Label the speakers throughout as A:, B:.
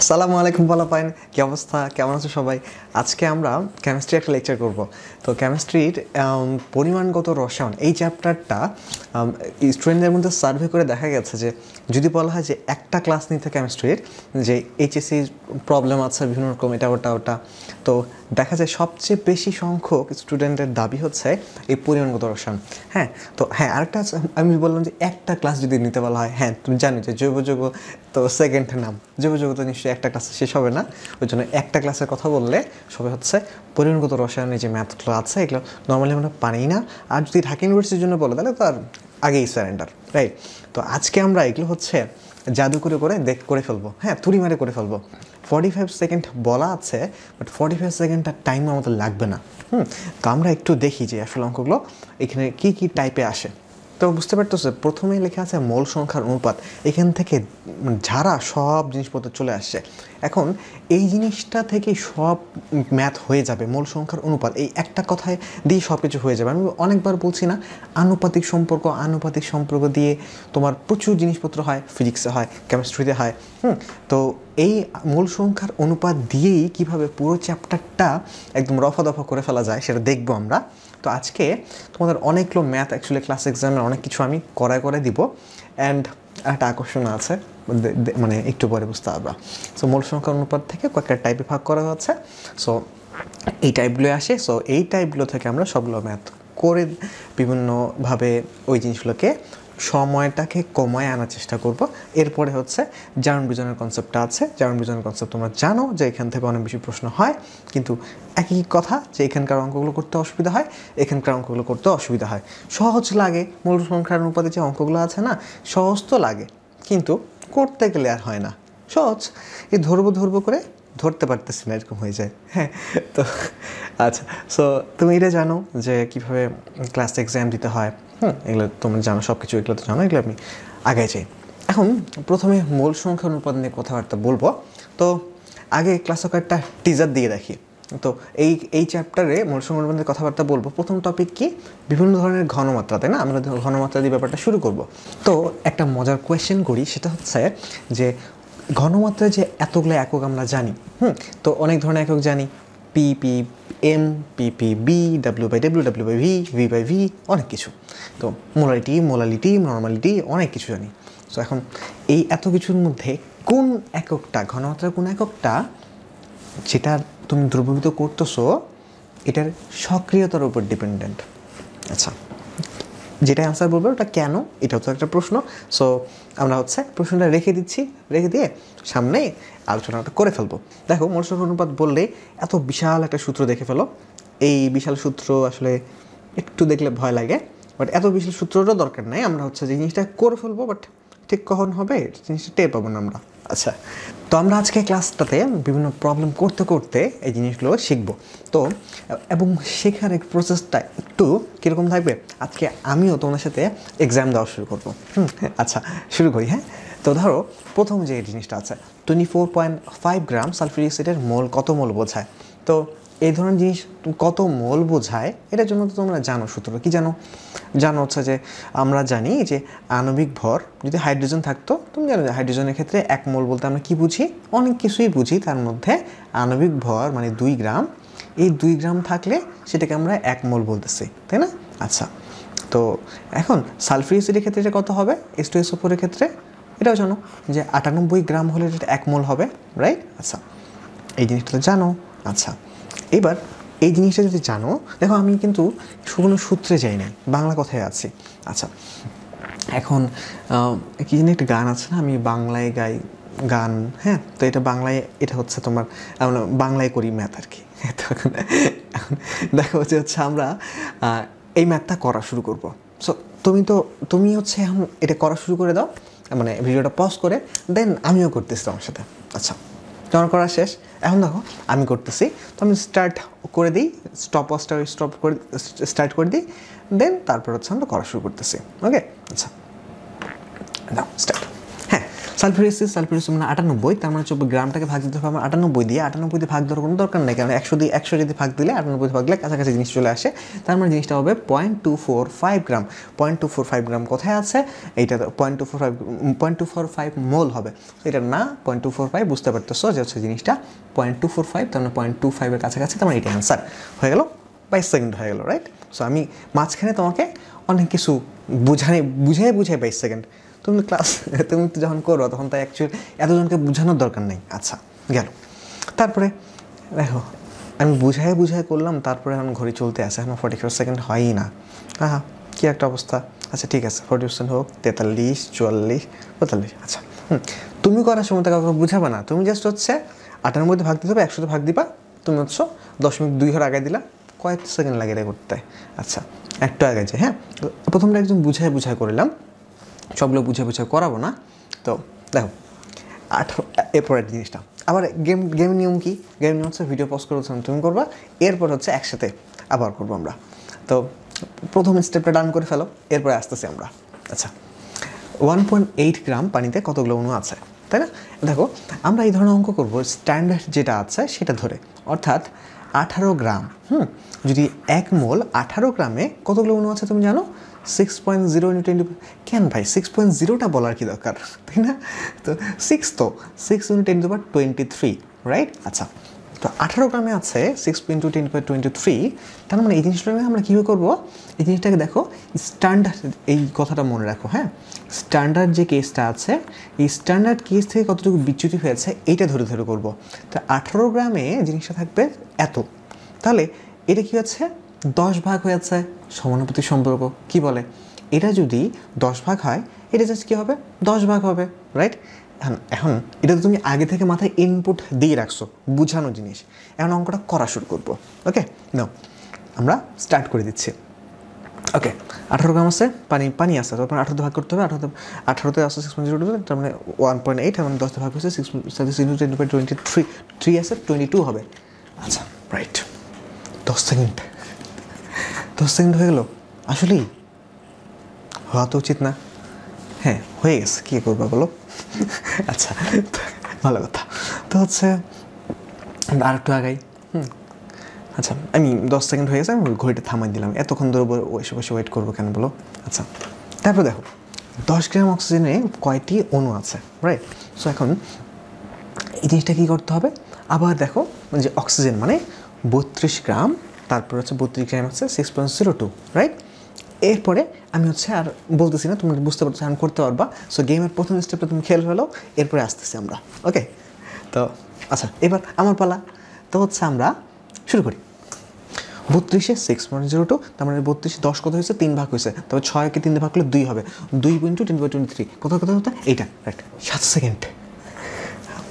A: আসসালামু আলাইকুম পোলাপাইন, কি অবস্থা, কেমন আছো সবাই? আজকে আমরা কেমিস্ট্রি একটা লেকচার করব। তো কেমিস্ট্রির পরিমাণগত রসায়ন এই চ্যাপ্টারটা স্টুডেন্টদের মধ্যে সার্ভে করে দেখা গেছে যে যদি বলা হয় যে একটা ক্লাস নিতে কেমিস্ট্রির যে এইচএসসি প্রবলেম আছে বিভিন্ন রকম এটা ওটা, তো দেখা যায় সবচেয়ে বেশি সংখ্যক স্টুডেন্টের দাবি হচ্ছে এই পরিমাণগত রসায়ন। আরেকটা আমি বললাম যে একটা ক্লাস যদি নিতে বলা হয়, তুমি জানো যে জৈব যৌগ তো সেকেন্ড নাম, জৈব যৌগ তো নিশ্চয়ই একটা ক্লাসে শেষ হবে না। ওই জন্য একটা ক্লাসের কথা বললে সবাই হচ্ছে পরিমাণগত রসায়নের যে ম্যাথগুলো আছে এগুলো নর্মালি আমরা পারি না। আর যদি ঢাকা ইউনিভার্সিটির জন্য বলে তাহলে তো আর আগেই সারেন্ডার, রাইট? তো আজকে আমরা এগুলো হচ্ছে জাদু করে করে ফেলবো, তুড়ি মারে করে ফেলবো। 45 সেকেন্ড বলা আছে, বাট 45 সেকেন্ডটা টাইম আমাদের লাগবে না। তো আমরা একটু দেখি যে আসলে অঙ্কগুলো এখানে কী কী টাইপে আসে। তো বুঝতে পারতেছে প্রথমেই লেখা আছে মোল সংখ্যার অনুপাত, এখান থেকে ঝাড়া সব জিনিসপত্র চলে আসছে। এখন এই জিনিসটা থেকে সব ম্যাথ হয়ে যাবে, মোল সংখ্যার অনুপাত এই একটা কথায় দিয়ে সব কিছু হয়ে যাবে। আমি অনেকবার বলছি না, আনুপাতিক সম্পর্ক দিয়ে তোমার প্রচুর জিনিসপত্র হয়, ফিজিক্সে হয়, কেমিস্ট্রিতে হয়। তো এই মূল সংখ্যার অনুপাত দিয়েই কিভাবে পুরো চ্যাপ্টারটা একদম রফা দফা করে ফেলা যায় সেটা দেখবো আমরা। তো আজকে তোমাদের অনেকগুলো ম্যাথ অ্যাকচুয়ালি ক্লাস এক্সামের অনেক কিছু আমি করে দিব। অ্যান্ড একটা আকর্ষণ আছে, মানে একটু পরে বুঝতে পারবা। সো মূল সংখ্যার অনুপাত থেকে কয়েকটা টাইপে ভাগ করা হচ্ছে। সো এই টাইপগুলো আসে, সো এই টাইপগুলো থেকে আমরা সবগুলো ম্যাথ করে বিভিন্নভাবে ওই জিনিসগুলোকে সময়টাকে কমায় আনার চেষ্টা করব। এরপরে হচ্ছে জারণ বিজনের কনসেপ্টটা আছে। জারণ বিজনের কনসেপ্ট তোমরা জানো যে এখান থেকে অনেক বেশি প্রশ্ন হয়, কিন্তু একই কথা যে এখানকার অঙ্কগুলো করতে অসুবিধা হয়, এখানকার অঙ্কগুলো করতে অসুবিধা হয়। সহজ লাগে, মূল সংখ্যার অনুপাতে যে অঙ্কগুলো আছে না, সহজ তো লাগে, কিন্তু করতে গেলে আর হয় না সহজ। এই ধরবো করে ধরতে পারতেছি না, এরকম হয়ে যায়। তো আচ্ছা, সো তুমি এটা জানো যে কীভাবে ক্লাস এক্সাম দিতে হয়, এগুলো তোমরা জানো, সব কিছু এগুলো তো জানো, এগুলো আমি আগে চাই। এখন প্রথমে মূল সংখ্যা অনুপাত নিয়ে কথাবার্তা বলবো। তো আগে ক্লাসে কয়েকটা টিজার দিয়ে রাখি। তো এই চ্যাপ্টারে মূল সংখ্যা অনুপাতের কথাবার্তা বলবো। প্রথম টপিক কি? বিভিন্ন ধরনের ঘনমাত্রা, তাই না? আমরা ঘনমাত্রা দিয়ে ব্যাপারটা শুরু করব। তো একটা মজার কোয়েশ্চেন করি, সেটা হচ্ছে যে ঘনমাত্রায় যে এতগুলো একক আমরা জানি, তো অনেক ধরনের একক জানি, পিপি এম, পিপি বি, ডাব্লিউ/ডব্লিউ, ডাব্লিউ/ভি, ভি/ভি, অনেক কিছু। তো মোলালিটি, নর্মালিটি, অনেক কিছু জানি। সো এখন এই এত কিছুর মধ্যে কোন এককটা, ঘনমাত্রার কোন এককটা যেটা তুমি দ্রবীভূত করতেছো এটার সক্রিয়তার উপর ডিপেন্ডেন্ট? আচ্ছা, যেটা অ্যান্সার বলবে ওটা কেন, এটাও তো একটা প্রশ্ন। সো আমরা হচ্ছে প্রশ্নটা রেখে দিয়ে সামনে আলোচনাটা করে ফেলবো। দেখো, মূল সংখ্যার অনুপাত বললে এত বিশাল একটা সূত্র দেখে ফেলো। এই বিশাল সূত্র আসলে একটু দেখলে ভয় লাগে, বাট এত বিশাল সূত্রটা দরকার নাই। আমরা হচ্ছে যে জিনিসটা করে ফেলবো, বাট ঠিক কখন হবে জিনিসটা টের পাবো না আমরা। আচ্ছা, তো আমরা আজকে ক্লাসটাতে বিভিন্ন প্রবলেম করতে এই জিনিসগুলো শিখবো। তো এবং শেখার এক প্রসেসটা একটু কীরকম থাকবে, আজকে আমিও তোমাদের সাথে এক্সাম দেওয়া শুরু করবো। আচ্ছা, শুরু করি। তো ধরো প্রথম যে জিনিসটা আছে, 24.5 গ্রাম সালফিউরিক অ্যাসিডের কত মোল বোঝায়? তো এই ধরনের জিনিস কত মোল বোঝায় এটার জন্য তো তোমরা জানো সূত্রটা কি জানো হচ্ছে যে আমরা জানি যে আণবিক ভর যদি হাইড্রোজেন থাকতো, তুমি জানো যে হাইড্রোজেনের ক্ষেত্রে 1 মোল বলতে আমরা কি বুঝি? অনেক কিছুই বুঝি, তার মধ্যে আণবিক ভর মানে 2 গ্রাম। এই 2 গ্রাম থাকলে সেটাকে আমরা 1 মোল বলতেছি, তাই না? আচ্ছা, তো এখন সালফিউরিক অ্যাসিডের ক্ষেত্রে এটা কত হবে? H2SO4 এর ক্ষেত্রে এটাও জানো যে 98 গ্রাম হলে এটা 1 মোল হবে, রাইট? আচ্ছা, এই জিনিসটা তো জানো। আচ্ছা, এবার এই জিনিসটা যদি জানো, দেখো আমি কিন্তু কোনো সূত্রে যাই নাই, বাংলা কথায় আছি। আচ্ছা, এখন কি জানি একটা গান আছে না, আমি বাংলায় গাই গান, তো এটা বাংলায়, এটা হচ্ছে তোমার বাংলায় করি ম্যাথ আর কি। এখন দেখো যে হচ্ছে আমরা এই ম্যাথটা করা শুরু করব। সো তুমি হচ্ছে এখন এটা করা শুরু করে দাও, মানে ভিডিওটা পজ করে, দেন আমিও করতেছি তোমার সাথে। আচ্ছা, তোমার করা শেষ, এখন দেখো আমি করতেছি। তো আমি স্টার্ট করে দিই, স্টার্ট করে দিই, দেন তারপর হচ্ছে আমরা করা শুরু করতেছি। ওকে, আচ্ছা, দাও স্টার্ট। সালফিউরিক মানে 98, তার মানে হচ্ছে গ্রামটাকে ভাগ দিতে হবে আমার 98 দিয়ে। 98 দিয়ে ভাগ দেওয়ার কোনো দরকার নেই, কারণ 100 যদি ভাগ দিলে 98 ভাগ দিলে কাছাকাছি জিনিস চলে আসে। তার মানে জিনিসটা হবে 0.245 গ্রাম। 0.245 গ্রাম কোথায় আছে? এইটা 0.245 মোল হবে। এটা না 0.245, বুঝতে পারতেছো যে হচ্ছে জিনিসটা 0.245, তার মানে 0.25 কাছাকাছি, তার মানে এটা অ্যান্সার হয়ে গেল। 22 সেকেন্ড হয়ে গেল, রাইট? সো আমি মাঝখানে তোমাকে অনেক কিছু বুঝিয়ে 22 সেকেন্ড। তুমি যখন করো তখন তাই অ্যাকচুয়ালি এতজনকে বোঝানোর দরকার নেই। আচ্ছা, গেল। তারপরে দেখো আমি বুঝাই করলাম, তারপরে এখন ঘড়ি চলতে আসে, এখন 44 সেকেন্ড হয়ই না। কী একটা অবস্থা। আচ্ছা ঠিক আছে, 40% হোক, 43, 44, 45। আচ্ছা তুমি করার সময় তো কাউকে বুঝাবে না, তুমি জাস্ট হচ্ছে 8 মধ্যে ভাগ দিতে হবে, 100 ভাগ দিবা, তুমি হচ্ছে 0.2 ঘর আগে দিলা, কয়েক সেকেন্ড লাগে এটা করতে। আচ্ছা একটু আগে যে প্রথমটা একদম বুঝাই করলাম, সবগুলো বুঝে করাবো না। তো দেখো এরপরের জিনিসটা আবার গেম নিয়ম কি? গেম নিয়ম হচ্ছে ভিডিও পজ করে তুমি করবা, এরপর হচ্ছে একসাথে আবার করবো আমরা। তো প্রথম স্টেপটা ডান করে ফেলো, এরপরে আসতেছি আমরা। আচ্ছা 1.8 গ্রাম পানিতে কতগুলো অণু আছে, তাই না? দেখো আমরা এই ধরনের অঙ্ক করবো স্ট্যান্ডার্ড যেটা আছে সেটা ধরে, অর্থাৎ 18 গ্রাম। যদি 1 মোল 18 গ্রামে কতগুলো অণু আছে তুমি জানো? 6.0 × 10। কেন ভাই 6.0টা বলার কি দরকার, তাই না? তো 6 × 10⁻23, রাইট? আচ্ছা তো 18 গ্রামে আছে 6 × 10⁻23, তার মানে এই জিনিসটা আমরা কীভাবে করবো? এই জিনিসটাকে দেখো স্ট্যান্ডার্ড, এই কথাটা মনে রাখো, হ্যাঁ? স্ট্যান্ডার্ড যে কেসটা আছে, এই স্ট্যান্ডার্ড কেস থেকে কতটুকু বিচ্যুতি হয়েছে এইটা ধরে করবো। তো 18 গ্রামে জিনিসটা থাকবে এত, তাহলে এটা কি হচ্ছে 10 ভাগ হয়েছে, সমানুপাতিক সম্পর্ক কি বলে? এটা যদি 10 ভাগ হয়, এটা জাস্ট কী হবে? 10 ভাগ হবে, রাইট? এখন এটা তো তুমি আগে থেকে মাথায় ইনপুট দিয়ে রাখছো, বুঝানো জিনিস। এখন অঙ্কটা করা শুরু করবো। ওকে নাও আমরা স্টার্ট করে দিচ্ছি। ওকে 18 গ্রাম আছে, পানি আছে, তো আপনার 18 ভাগ করতে হবে। 18তে আসছে 6.0, তার মানে 1.8, মানে 10 ভাগ হচ্ছে 6 × 10⁻23 আছে, 22 হবে। আচ্ছা রাইট, 10 সেকেন্ড হয়ে গেল। আসলেই হওয়া তো উচিত না? হ্যাঁ হয়ে গেছে, কী করবা বলো? আচ্ছা ভালো কথা। তো হচ্ছে আর একটু আগাই। আচ্ছা আমি 10 সেকেন্ড হয়ে গেছে, আমি ঘড়িটা থামাই দিলাম। এতক্ষণ ধরে বসে ওয়েট করবো কেন বলো? আচ্ছা তারপর দেখো 10 গ্রাম অক্সিজেনে কয়টি অণু আছে, রাইট? সো এখন এই জিনিসটা কী করতে হবে? আবার দেখো যে অক্সিজেন মানে 32 গ্রাম, তারপর হচ্ছে 32 গ্রাম হচ্ছে 6.02, রাইট? এরপরে আমি হচ্ছে আর বলতেছি না, তুমি বুঝতে পারছো, আমি করতে পারবা। সো গেমের প্রথম স্টেপটা তুমি খেলে ফেলো, এরপরে আসতেছি আমরা। ওকে তো আচ্ছা এবার আমার পালা। তো হচ্ছে আমরা শুরু করি। 32-এ 6.02, তার মানে 32 10 কত হয়েছে? 3 ভাগ হয়েছে, তবে 6কে 3 ভাগ করলে 2 হবে। 2 × 10⁻23 কত হতো? এইটা, রাইট? 7 সেকেন্ড।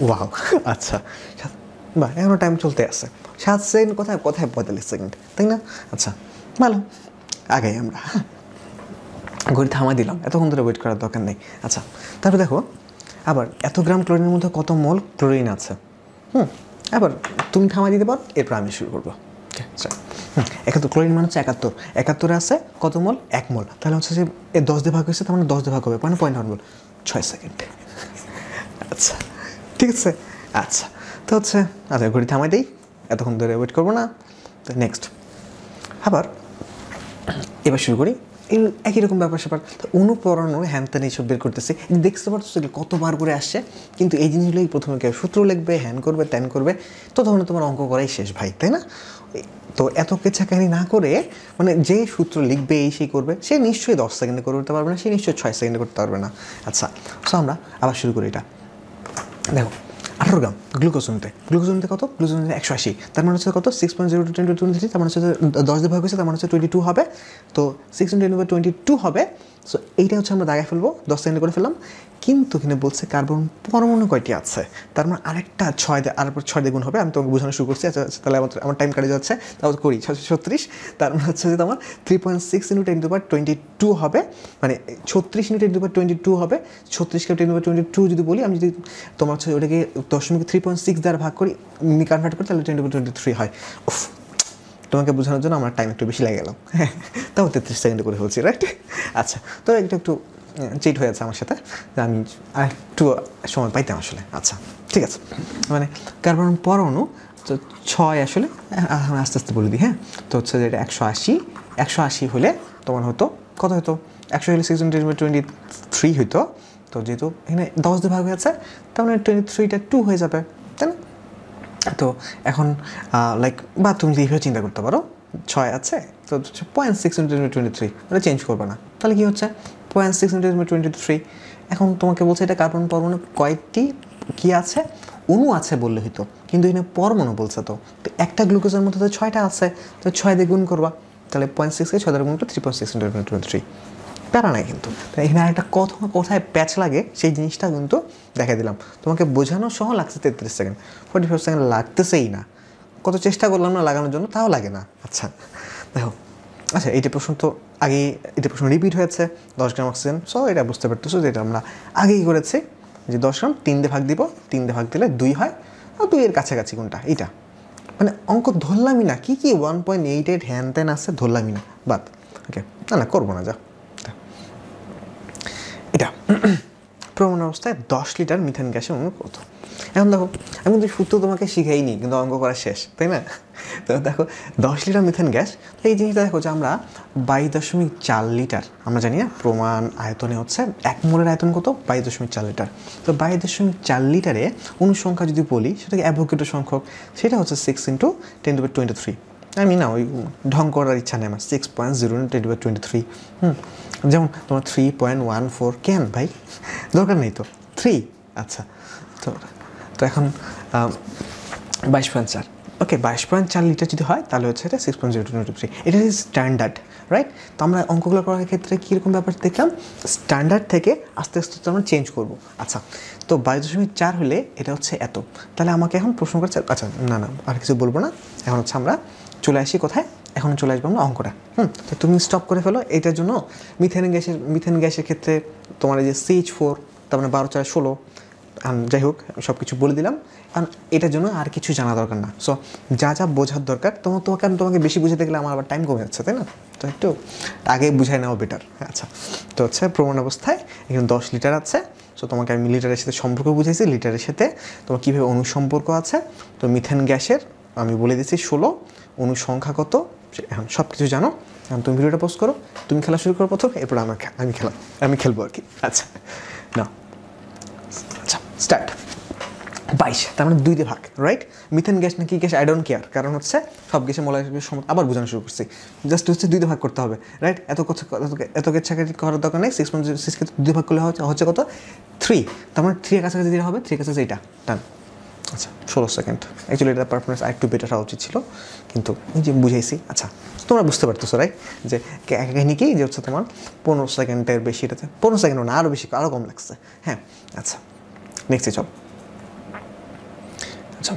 A: ওয়াও আচ্ছা বাহ, এখনও টাইম চলতে আছে। 7 সেকেন্ড কোথায় 45 সেকেন্ড, তাই না? আচ্ছা ভালো, আগে আমরা ঘড়ি থামাই দিলাম, এতক্ষণ ধরে ওয়েট করার দরকার নেই। আচ্ছা তারপর দেখো আবার এত গ্রাম ক্লোরিনের মধ্যে কত মোল ক্লোরিন আছে। আবার তুমি থামাই দিতে পারো, এরপর আমি শুরু করবো। 71 ক্লোরিন মানে হচ্ছে 71 আছে কত মোল? 1 মোল। তাহলে হচ্ছে যে 10 দিয়ে ভাগ হয়েছে, তার মানে 10 দিয়ে ভাগ হবে, মানে 0.1 মোল। 6 সেকেন্ড। আচ্ছা ঠিক আছে। আচ্ছা তো হচ্ছে আচ্ছা ঘড়ি থামাই দিই, এতক্ষণ ধরে ওয়েট করবো না। তো নেক্সট আবার এবার শুরু করি। এই একই রকম ব্যাপার স্যাপার, অণু পরমাণু হ্যান ত্যান এইসব বের করতেছি, দেখতে পারছো এগুলো কতবার করে আসছে। কিন্তু এই জিনিসগুলোই প্রথমে কেউ সূত্র লিখবে, হ্যান করবে ত্যান করবে, ততক্ষণ তোমার অঙ্ক করাই শেষ ভাই, তাই না? তো এত কেচ্ছাকাহিনী না করে, মানে যে সূত্র লিখবে এই সেই করবে, সে নিশ্চয়ই 10 সেকেন্ডে করতে পারবে না, সে নিশ্চয়ই 6 সেকেন্ডে করতে পারবে না। আচ্ছা সো আমরা আবার শুরু করি। এটা দেখো 18 গ্রাম গ্লুকোজনিতে কত? গ্লুকোজনিতে 180, তার মানে হচ্ছে কত? 6.0 × 10⁻23, তার মানে হচ্ছে 10 দিয়ে ভাগ হয়েছে, তার মানে হচ্ছে 22 হবে। তো 6 × 10⁻22 হবে। সো এইটা হচ্ছে আমরা দাগায় ফেলবো, 10 সেকেন্ডে করে ফেললাম। কিন্তু এখানে বলছে কার্বন পরমাণু কয়টি আছে, তার মানে আরেকটা 6 দিয়ে, আর 6 দিয়ে গুণ হবে। আমি তোমাকে বোঝানো শুরু করছি। আচ্ছা তাহলে আমার টাইম কাটে যাচ্ছে, তারপর করি 636, তার মানে হচ্ছে যে তোমার 3.6 × 10⁻22 হবে, মানে 36 × 10⁻22 হবে। 36কে 10⁻22 যদি বলি, আমি যদি তোমার হচ্ছে ওটাকে 3.6 দ্বারা ভাগ করি, কনভার্ট করি, তাহলে 10⁻23 হয়। উফ, তোমাকে বোঝানোর জন্য আমার টাইম একটু বেশি লেগে গেল। হ্যাঁ তাও 33 সেকেন্ডে করে ফেলছি, রাইট? আচ্ছা তো এটা একটু চিট হয়েছে আমার সাথে, যে আমি একটু সময় পাইতাম আসলে। আচ্ছা ঠিক আছে, মানে কার্বন পরমাণু তো 6 আসলে আমি আস্তে আস্তে বলে দিই। হ্যাঁ, তো হচ্ছে যে এটা 180 হলে তোমার হতো কত হতো, 100 হলে 623 হইতো। তো যেহেতু এখানে 10 দিয়ে ভাগ হয়েছে, তার মানে 23টা 2 হয়ে যাবে, তাই না? তো এখন লাইক বা তুমি এইভাবে চিন্তা করতে পারো, 6 আছে তো 0.6 × 1023, ওটা চেঞ্জ করবে না, তাহলে কী হচ্ছে 0.6 × 1023। এখন তোমাকে বলছে এটা কার্বন পরমাণু কয়েকটি কী আছে, অণু আছে বললে হইতো, কিন্তু এখানে পরমাণু বলছে। তো একটা গ্লুকোজের মধ্যে তো 6টা আছে, তো 6 দিয়ে গুণ করবা, তাহলে 0.6কে 6 দ্বারা গুণ করলে 3.6 × 1023। প্যারা নাই কিন্তু। তো এখানে আরেকটা কোথায় প্যাচ লাগে সেই জিনিসটা কিন্তু দেখাই দিলাম তোমাকে, বোঝানো সহ লাগছে 33 সেকেন্ড, 45 সেকেন্ড লাগতেছেই না। কত চেষ্টা করলাম না লাগানোর জন্য, তাও লাগে না। আচ্ছা দেখো, আচ্ছা এইটা প্রশ্ন তো আগেই, এটা প্রশ্ন রিপিট হয়েছে 10 গ্রাম অক্সিজেন। সো এটা বুঝতে পারতেছো যে এটা আমরা আগেই করেছি, যে 10 গ্রাম 3 দিয়ে ভাগ দিব, 3 দিয়ে ভাগ দিলে 2 হয়, আর 2 এর কাছাকাছি কোনটা এইটা, মানে অঙ্ক ধরলামই না। কি 1.88 হ্যান ত্যান আছে, ধরলামই না, বাদ। ওকে, না করবো না, যা। এটা প্রমাণ অবস্থায় 10 লিটার মিথেন গ্যাসের অণু কত। এখন দেখো, আমি কিন্তু সূত্র তোমাকে শিখাইনি, কিন্তু অঙ্ক করা শেষ, তাই না? তো দেখো 10 লিটার মিথেন গ্যাস, তো এই জিনিসটা দেখো যে আমরা 22.4 লিটার, আমরা জানি না প্রমাণ আয়তনে হচ্ছে 1 মোলের আয়তন কত, 22.4 লিটার। তো 22.4 লিটারে অণুর সংখ্যা যদি বলি, সেটাকে অ্যাভোগাড্রো সংখ্যক, সেটা হচ্ছে 6 × 10⁻23। আমি না ওই ঢং করার ইচ্ছা নেই আমার, 6.0 × 10⁻23। যেমন তোমার 3.14, কেন ভাই, দরকার নেই তো 3। আচ্ছা, তো এখন 22.4, ওকে 22.4 লিটার যদি হয়, তাহলে হচ্ছে এটা 6.0 × 10⁻23। এটা ইজ স্ট্যান্ডার্ড, রাইট? তো আমরা অঙ্কগুলো করার ক্ষেত্রে কীরকম ব্যাপার দেখলাম, স্ট্যান্ডার্ড থেকে আস্তে আস্তে আমরা চেঞ্জ করব। আচ্ছা, তো 22.4 হলে এটা হচ্ছে এত, তাহলে আমাকে এখন প্রশ্ন করছে, আচ্ছা না আর কিছু বলবো না, এখন হচ্ছে আমরা চলে আসি কোথায়, এখন চলে আসবো আমরা অঙ্কটা। তো তুমি স্টপ করে ফেলো। এটার জন্য মিথেন গ্যাসের ক্ষেত্রে তোমার এই যে CH4, তার মানে 12 4 16, যাই হোক সব কিছু বলে দিলাম। কারণ এটার জন্য আর কিছু জানা দরকার না। সো যা বোঝার দরকার তোমাকে বেশি বুঝাতে গেলে আমার আবার টাইম কমে যাচ্ছে, তাই না? তো একটু আগে বুঝাই নেওয়া বেটার। আচ্ছা, তো হচ্ছে প্রমাণ অবস্থায় এখানে 10 লিটার আছে। সো তোমাকে আমি লিটারের সাথে সম্পর্ক বুঝাইছি, লিটারের সাথে তোমার কীভাবে অণু সম্পর্ক আছে। তো মিথেন গ্যাসের আমি বলে দিচ্ছি 16, অণু সংখ্যা কত, এখন সব কিছু জানো। এখন তুমি ভিডিওটা পোস্ট করো, তুমি খেলা শুরু করো প্রথম, এরপর আমি খেলবো আর কি। আচ্ছা না, আচ্ছা স্টার্ট। 22, তার মানে 2 দিয়ে ভাগ, রাইট? মিথেন গ্যাস নাকি গ্যাস, আই ডোন্ট কেয়ার, কারণ হচ্ছে সব গ্যাসের মোলারিটির সময় আবার বোঝানো শুরু করছি। জাস্ট হচ্ছে 2 দিয়ে ভাগ করতে হবে, রাইট? এত কেচ্ছাকাটি করার দরকার নেই। 6.6কে 2 দিয়ে ভাগ করলে হচ্ছে কত, 3। তার মানে 3 এর কাছাকাছি যেটা হবে, 3 এর কাছাকাছি এইটা, ডান। আচ্ছা 16 সেকেন্ড, অ্যাকচুয়ালি এটা পারফরমেন্স আরেকটু বেটার হওয়া উচিত ছিল, কিন্তু এই যে বুঝাইছি। আচ্ছা, তোমরা বুঝতে পারতেছো, রাইট? যে কাহিনী কি, যে হচ্ছে তোমার 15 সেকেন্ডের বেশি, এটাতে 15 সেকেন্ড না, আরও বেশি, আরও কম লাগছে। হ্যাঁ, আচ্ছা নেক্সটে চল। আচ্ছা,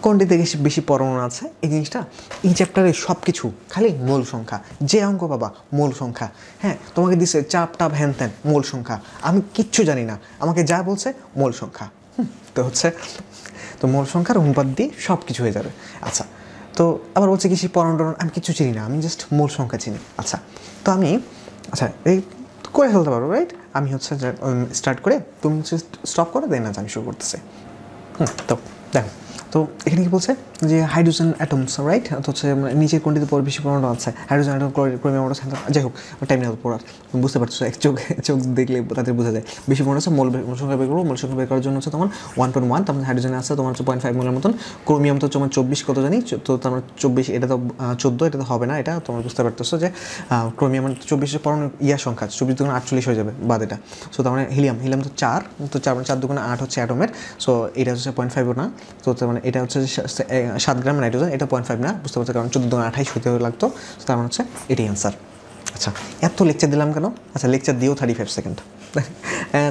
A: কোনটিতে বেশি পরমাণু আছে, এই জিনিসটা এই চ্যাপ্টারে সব কিছু খালি মোল সংখ্যা। যে অঙ্ক বাবা মোল সংখ্যা, হ্যাঁ তোমাকে দিচ্ছে চাপ টাপ হ্যান ত্যান, মোল সংখ্যা। আমি কিচ্ছু জানি না, আমাকে যা বলছে মোল সংখ্যা। তো হচ্ছে তো মোল সংখ্যার অনুপাত দিয়ে সব কিছু হয়ে যাবে। আচ্ছা, তো আবার বলছে কৃষি পরমাণু, আমি কিছু চিনি না, আমি জাস্ট মোল সংখ্যা চিনি। আচ্ছা, তো আমি এই করে ফেলতে পারবো, রাইট? আমি হচ্ছে স্টার্ট করে, তুমি হচ্ছে স্টপ করে দেয় না, আমি শুরু করতেছি। তো দেখো, তো এখানে কি বলছে যে হাইড্রোজেন অ্যাটমস, রাইট? তো হচ্ছে নিচের কোনটিতে বেশি পরমাণু আছে, হাইড্রোজেন অ্যাটম, ক্রোমিয়াম, যাই হোক টাইম নেওয়ার পর বুঝতে পারছো, চোখ দেখলে তাদের বোঝা যায় বেশি পরমাণু আছে। মোল সংখ্যা বের করবো, মোল সংখ্যা বের করার জন্য হচ্ছে তোমার 1.1, তার মানে হাইড্রোজেন আছে তোমার হচ্ছে 0.5 মোলের মতন। ক্রোমিয়াম তো তোমার 24 কত জানি, তো তোমার 24, এটা তো 14, এটা তো হবে না, এটা তোমার বুঝতে পারতেছো যে ক্রোমিয়াম 24 পরমাণু সংখ্যা 24 দুগুণ 48 হয়ে যাবে বাদ এটা। সো তার মানে হিলিয়াম তো 4, তো 4 দুগুণ 8 হচ্ছে অ্যাটমের। সো এটা হচ্ছে 0.5 না, তো তার মানে এটা হচ্ছে 7 গ্রাম নাইট্রোজেন, এটা 0.5 না, বুঝতে পারছো, কারণ 14 দুগুণ 28 হতে লাগতো। তার মানে হচ্ছে এটাই অ্যান্সার। আচ্ছা, এত লেকচার দিলাম কেন? আচ্ছা, লেকচার দিয়েও 35 সেকেন্ড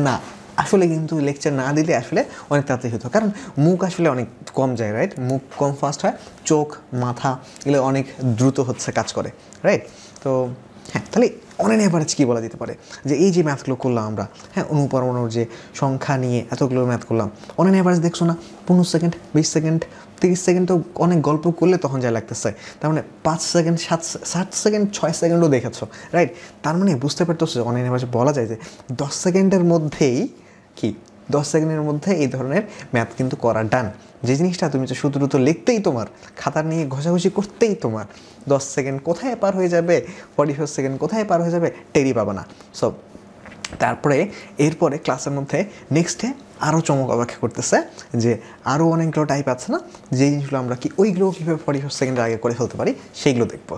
A: না, আসলে কিন্তু লেকচার না দিলে আসলে অনেক তাড়াতাড়ি হতো, কারণ মুখ আসলে অনেক কম যায়, রাইট? মুখ কম ফাস্ট হয়, চোখ মাথা এগুলো অনেক দ্রুত হচ্ছে কাজ করে, রাইট? তো হ্যাঁ, তাহলে অন অ্যাভারেজ কী বলা যেতে পারে, যে এই যে ম্যাথগুলো করলাম আমরা, হ্যাঁ, অনুপরমাণুর যে সংখ্যা নিয়ে এতগুলো ম্যাথ করলাম, অন অ্যাভারেজ দেখছো না 15 সেকেন্ড, 20 সেকেন্ড, 30 সেকেন্ড তো অনেক গল্প করলে তখন যা লাগতেছে, তার মানে 5 সেকেন্ড, 7 সেকেন্ড, 6 সেকেন্ডও দেখেছো, রাইট? তার মানে বুঝতে পারতেছো অন অ্যাভারেজ বলা যায় যে 10 সেকেন্ডের মধ্যেই কি 10 সেকেন্ডের মধ্যে এই ধরনের ম্যাথ কিন্তু করা ডান। যে জিনিসটা তুমি যে শুধু লিখতেই তোমার, খাতার নিয়ে ঘষাঘষি করতেই তোমার 10 সেকেন্ড কোথায় পার হয়ে যাবে, 44 সেকেন্ড কোথায় পার হয়ে যাবে টেরই পাবে না। সো তারপরে এরপরে ক্লাসের মধ্যে নেক্সটে আরও চমক অপেক্ষা করতেছে, যে আরও অনেকগুলো টাইপ আছে না, যে জিনিসগুলো আমরা কি ওইগুলো কীভাবে 44 সেকেন্ডের আগে করে ফেলতে পারি সেইগুলো দেখবো।